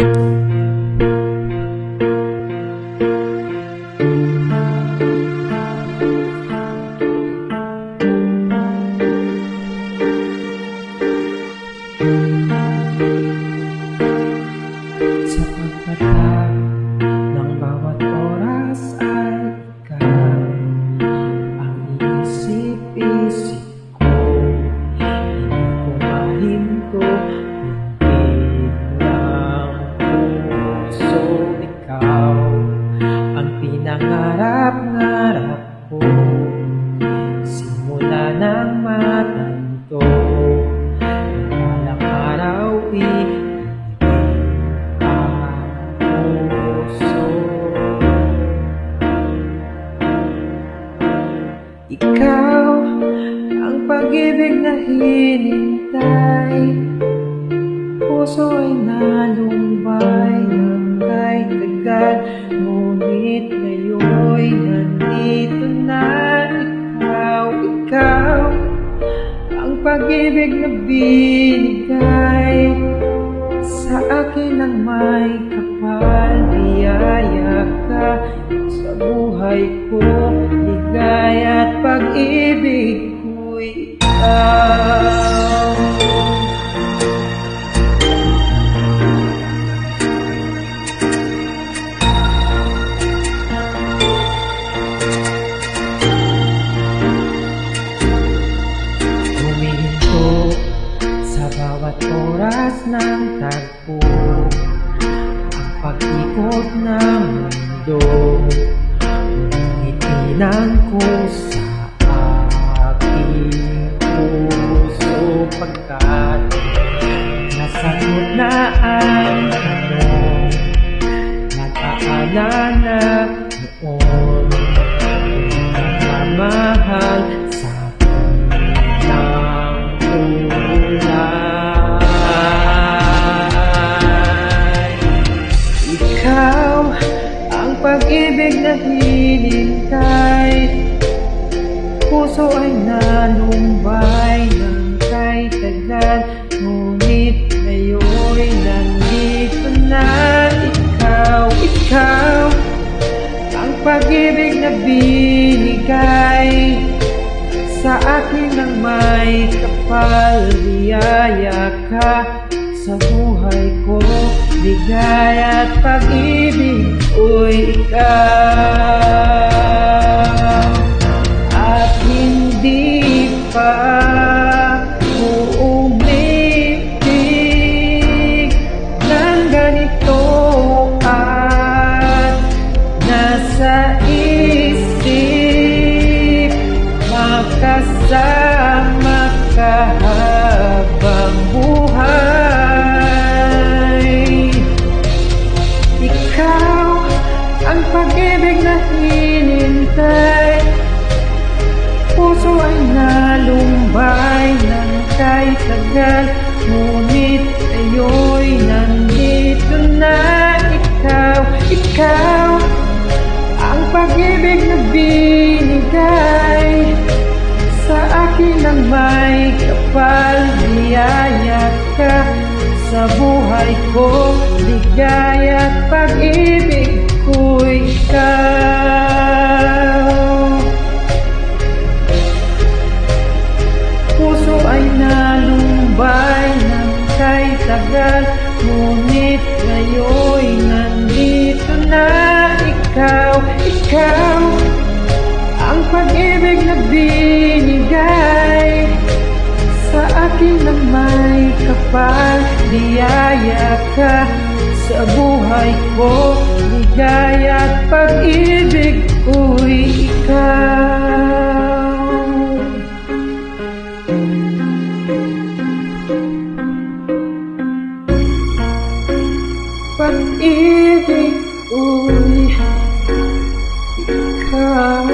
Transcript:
Sa pagmata ng bawat oras ay ikaw ang iisip-isip ko. Hindi ko mahinto, hindi ng puso. Ikaw ang pinangarap-ngarap ko, simula ng matanto. Walang araw ikaw ang pag-ibig na hinintay, puso ay nalumbay ng kahit tagal, ngunit ngayon'y nandito na ikaw. Ikaw ang pag-ibig na binigay sa akin ng may kapal, biyaya ka sa buhay ko, ligaya at pag-ibig ko'y ikaw. Humihinto sa bawat oras ng tagpo, ang pag-ikot ng mundo, ngumitinan ko sa aking puso, pagkat nasagot na ang tanong nag-aalala noon, nagmamahal sa ng kulay. Ikaw ang pag-ibig na hinintay, puso ay nalumbay ng kahit tagal, ngunit ngayon'y nandito na ikaw. Ikaw ang pag-ibig na binigay sa akin ng may kapal, biyaya ka sa buhay ko, ligaya at pag-ibig ko'y ikaw. At hindi pa uumibig ng ganito at nasa isip makasama ka habang buhay. Ikaw ang pag-ibig na hinintay, puso ay nalumbay ng kahit tagal, ngunit ngayon'y nandito na ikaw. Ikaw ang pag-ibig na binigay sa akin ng may kapal, biyaya ka sa buhay ko, ligaya at pag-ibig ko'y ikaw. Puso ay nalumbay ng kahit tagal, ngunit ngayon'y nandito na ikaw. Ikaw ang pag-ibig na binigay sa akin ng may kapal, biyaya ka sa buhay ko, ligaya at pag-ibig ko'y ikaw. Pag-ibig ko'y ikaw.